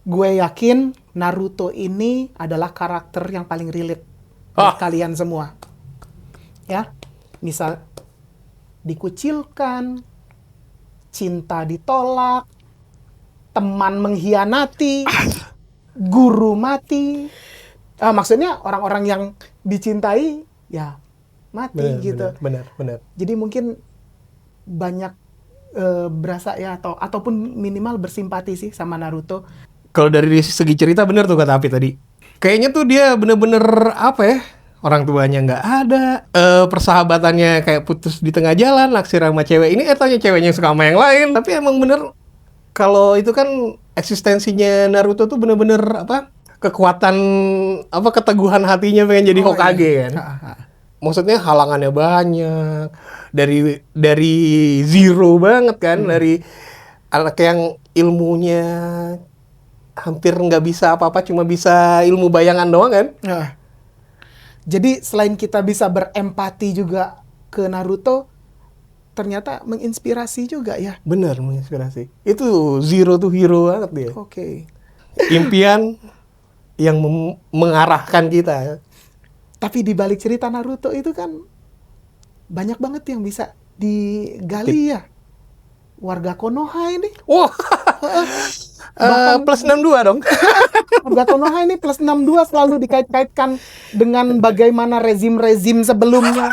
gue yakin Naruto ini adalah karakter yang paling relate buat kalian semua. Ya, misal dikucilkan, cinta ditolak, teman mengkhianati, guru mati. Maksudnya orang-orang yang dicintai ya mati gitu. Benar. Jadi mungkin banyak berasa ya ataupun minimal bersimpati sih sama Naruto. Kalau dari segi cerita bener tuh kata Api tadi. Kayaknya tuh dia bener-bener apa ya? Orang tuanya nggak ada, persahabatannya kayak putus di tengah jalan, naksir sama cewek ini, taunya ceweknya suka sama yang lain. Tapi emang bener, kalau itu kan eksistensinya Naruto tuh bener-bener apa? Kekuatan, apa keteguhan hatinya pengen jadi Hokage kan. Maksudnya halangannya banyak, dari zero banget kan, dari anak yang ilmunya hampir nggak bisa apa-apa, cuma bisa ilmu bayangan doang kan. Jadi selain kita bisa berempati juga ke Naruto, ternyata menginspirasi juga ya. Benar, menginspirasi. Itu zero to hero banget dia. Oke. Impian yang mengarahkan kita. Tapi di balik cerita Naruto itu kan banyak banget yang bisa digali ya. Warga Konoha ini. Wah. Plus 62 dong. Warga Konoha ini plus 62 selalu dikait-kaitkan dengan bagaimana rezim-rezim sebelumnya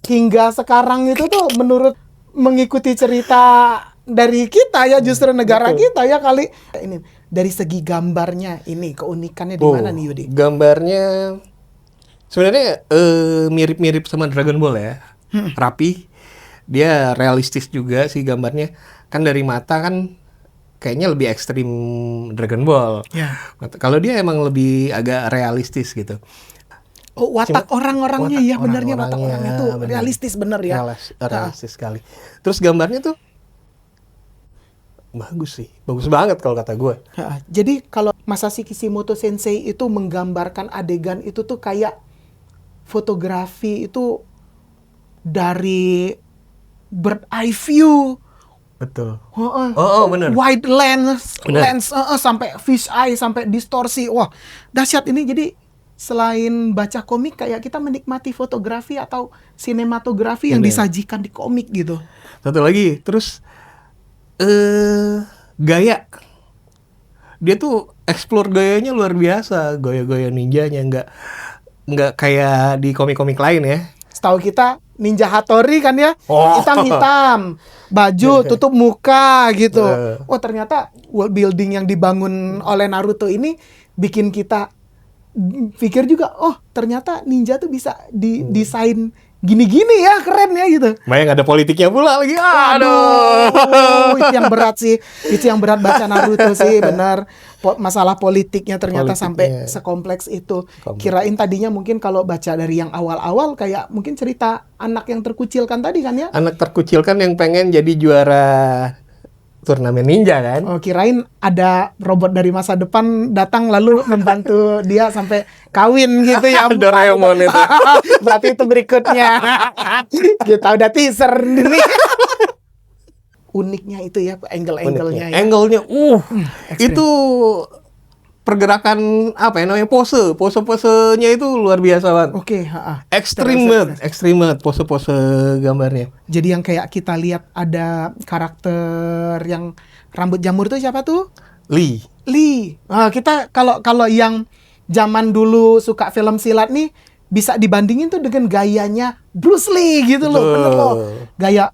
hingga sekarang itu tuh menurut mengikuti cerita dari kita ya, justru negara kita ya kali. Ini dari segi gambarnya ini keunikannya di mana nih Yudi? Gambarnya sebenarnya mirip-mirip sama Dragon Ball ya. Rapi. Dia realistis juga sih gambarnya. Kan dari mata kan kayaknya lebih ekstrim Dragon Ball. Ya. Kalau dia emang lebih agak realistis gitu. Oh, watak orang-orangnya ya, benarnya watak orangnya tuh bener. realistis bener ya. Realistis sekali. Terus gambarnya tuh bagus sih. Bagus banget kalau kata gue. Jadi kalau Masashi Kishimoto Sensei itu menggambarkan adegan itu tuh kayak fotografi itu dari bird eye view. Betul. Bener. Wide lens sampai fish eye, sampai distorsi. Wah, dahsyat ini. Jadi selain baca komik, kayak kita menikmati fotografi atau sinematografi yang disajikan di komik gitu. Satu lagi, terus gaya. Dia tuh explore gayanya luar biasa. Gaya-gaya ninjanya nggak kayak di komik-komik lain ya. Setahu kita Ninja Hattori kan ya, hitam-hitam, baju tutup muka gitu. Oh, ternyata world building yang dibangun oleh Naruto ini bikin kita pikir juga, oh ternyata ninja tuh bisa didesain gini-gini ya, keren ya gitu. Makanya ada politiknya pula lagi. Aduh, itu yang berat sih. Itu yang berat baca Naruto sih, benar. Masalah politiknya ternyata sampai sekompleks itu. Kirain tadinya mungkin kalau baca dari yang awal-awal kayak mungkin cerita anak yang terkucilkan tadi kan ya. Anak terkucilkan yang pengen jadi juara turnamen ninja kan? Oh, kirain ada robot dari masa depan datang lalu membantu dia sampai kawin gitu ya. Doraemon itu. Berarti itu berikutnya. Kita udah teaser nih. Uniknya itu ya, angle-angle-nya ya. Angle-nya, itu pergerakan apa ya namanya, pose-posenya itu luar biasa banget. Oke, ekstrim banget pose-pose gambarnya. Jadi yang kayak kita lihat ada karakter yang rambut jamur itu siapa tuh? Lee. Kita kalau yang zaman dulu suka film silat nih bisa dibandingin tuh dengan gayanya Bruce Lee gitu loh, bener loh. Gaya,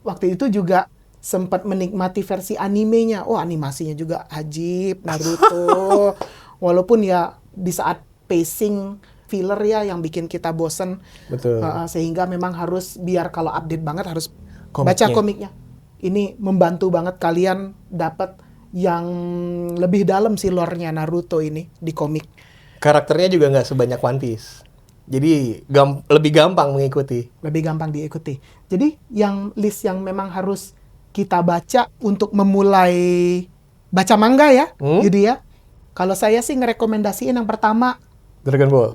waktu itu juga sempat menikmati versi animenya. Animasinya juga ajib, Naruto. Walaupun ya di saat pacing filler ya yang bikin kita bosen. Betul. Sehingga memang harus, biar kalau update banget harus baca komiknya. Ini membantu banget kalian dapat yang lebih dalam sih lore-nya Naruto ini di komik. Karakternya juga nggak sebanyak One Piece. Jadi lebih gampang mengikuti. Lebih gampang diikuti. Jadi yang list yang memang harus kita baca untuk memulai baca manga ya, Yudi ya. Kalau saya sih ngerekomendasiin yang pertama Dragon Ball.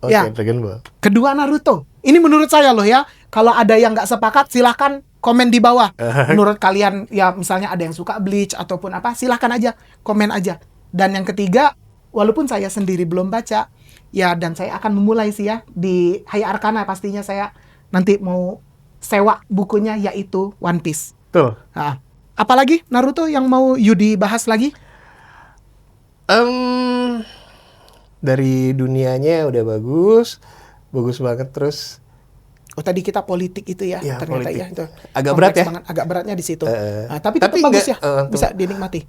Ya. Dragon Ball. Kedua Naruto. Ini menurut saya loh ya. Kalau ada yang nggak sepakat silahkan komen di bawah. Menurut kalian ya misalnya ada yang suka Bleach ataupun apa, silahkan aja komen aja. Dan yang ketiga, walaupun saya sendiri belum baca ya, dan saya akan memulai sih ya di Hayya Arkana, pastinya saya nanti mau sewa bukunya, yaitu One Piece. Tuh. Nah, apalagi Naruto yang mau Yudi bahas lagi? Dari dunianya udah bagus banget. Terus Oh, tadi kita politik itu ya, ya, ternyata politik. ya itu Agak kompleks berat ya. banget, agak beratnya di situ. Tapi tetap tapi bagus enggak, ya, bisa dinikmati.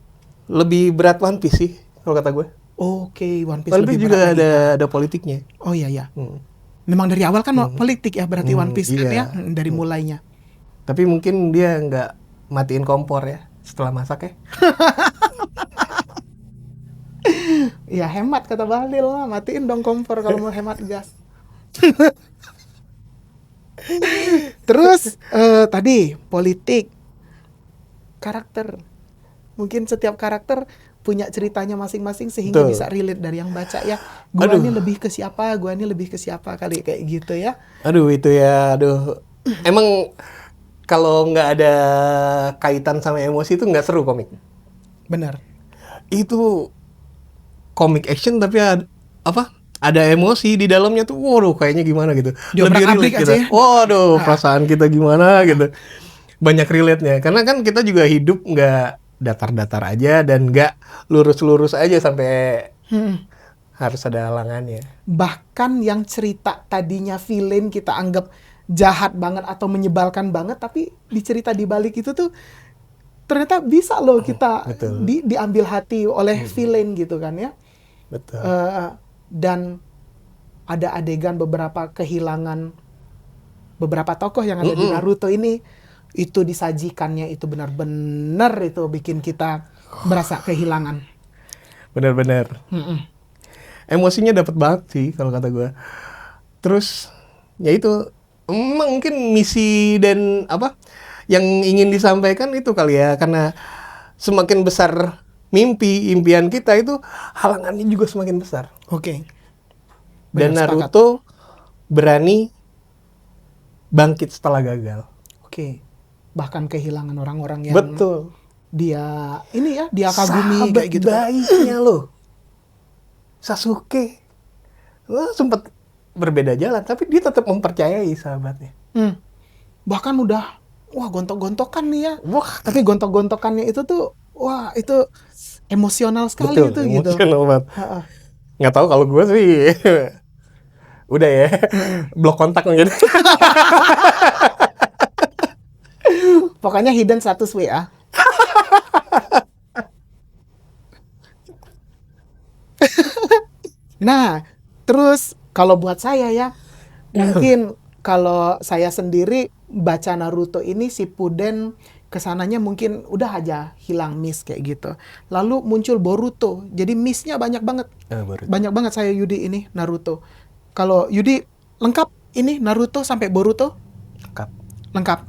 Lebih berat One Piece sih kalau kata gue. Oke, One Piece One lebih Piece juga berat lagi. ada politiknya. Oh iya ya. Memang dari awal kan politik ya, berarti One Piece kan iya. ya, dari mulainya. Tapi mungkin dia nggak matiin kompor ya setelah masak ya. Ya hemat kata Bahlil lah, matiin dong kompor kalau mau hemat gas. Terus tadi politik, karakter. Mungkin setiap karakter punya ceritanya masing-masing sehingga Betul. bisa relate dari yang baca ya. Gua ini lebih ke siapa, gua ini lebih ke siapa, kali kayak gitu ya. Itu ya, Emang kalau nggak ada kaitan sama emosi itu nggak seru komik. Benar. Itu komik action tapi ada emosi di dalamnya tuh. Waduh, kayaknya gimana gitu. Lebih Diobrak-abrik relate aja kita. ya. Waduh, perasaan kita gimana gitu. Banyak relate-nya. Karena kan kita juga hidup nggak datar-datar aja dan nggak lurus-lurus aja sampai harus ada halangannya. Bahkan yang cerita tadinya villain kita anggap jahat banget atau menyebalkan banget, tapi di cerita di balik itu tuh ternyata bisa loh kita diambil hati oleh villain gitu kan ya. Betul. Dan ada adegan beberapa kehilangan beberapa tokoh yang ada di Naruto ini, itu disajikannya itu benar-benar itu bikin kita berasa kehilangan. Benar-benar. Emosinya dapat banget sih kalau kata gue. Terus ya itu mungkin misi dan yang ingin disampaikan itu kali ya, karena semakin besar impian kita itu halangannya juga semakin besar. Oke. Dan Benar, Naruto berani bangkit setelah gagal. Oke. Bahkan kehilangan orang-orang yang Betul. dia kagumi Sahabat kayak gitu. baiknya loh. Sasuke. Sempat berbeda jalan tapi dia tetap mempercayai sahabatnya. Bahkan udah gontok-gontokan nih ya. Tapi gontok-gontokannya itu tuh itu emosional sekali. Betul, itu gitu. emosional banget. Nggak tahu kalau gue sih udah ya blok kontak mungkin. Pokoknya hidden status WA. Nah, terus kalau buat saya ya, mungkin kalau saya sendiri baca Naruto ini Shippuden kesananya mungkin udah aja hilang miss kayak gitu. Lalu muncul Boruto, jadi missnya banyak banget. Banyak banget saya Yudi ini Naruto. Kalau Yudi lengkap ini Naruto sampai Boruto? Lengkap.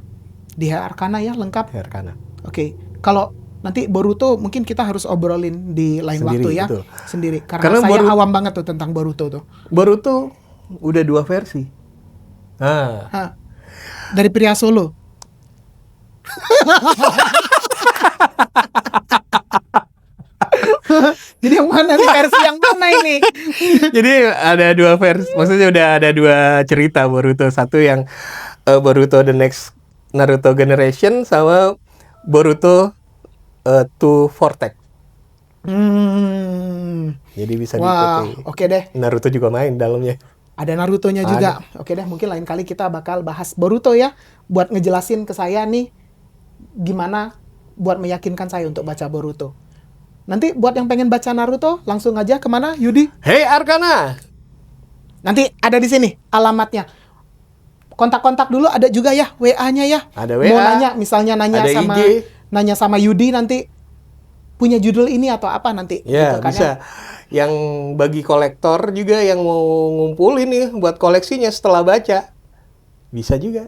Di Hayya Arkana ya lengkap? Hayya Arkana. Oke. Kalau nanti Boruto mungkin kita harus obrolin di lain Sendiri, waktu ya. betul. Sendiri. Karena saya awam banget tuh tentang Boruto tuh. Boruto udah 2 versi. Dari pria Solo. Jadi yang mana nih, versi yang mana ini? Jadi ada 2 versi, maksudnya udah ada 2 cerita Boruto. Satu yang Boruto The Next Naruto Generation sama Boruto to Vortex. Jadi bisa diikuti. Oke deh. Naruto juga main dalamnya. Ada Naruto-nya juga. Oke deh, mungkin lain kali kita bakal bahas Boruto ya, buat ngejelasin ke saya nih gimana buat meyakinkan saya untuk baca Boruto. Nanti buat yang pengen baca Naruto, langsung aja kemana, Yudi? Hayya Arkana. Nanti ada di sini alamatnya. Kontak-kontak dulu ada juga ya, WA-nya ya. Ada WA. Mau nanya, misalnya nanya ada sama IG. Nanya sama Yudi nanti punya judul ini atau apa nanti. Ya, gitu kan, bisa. Yang bagi kolektor juga yang mau ngumpulin nih buat koleksinya setelah baca. Bisa juga.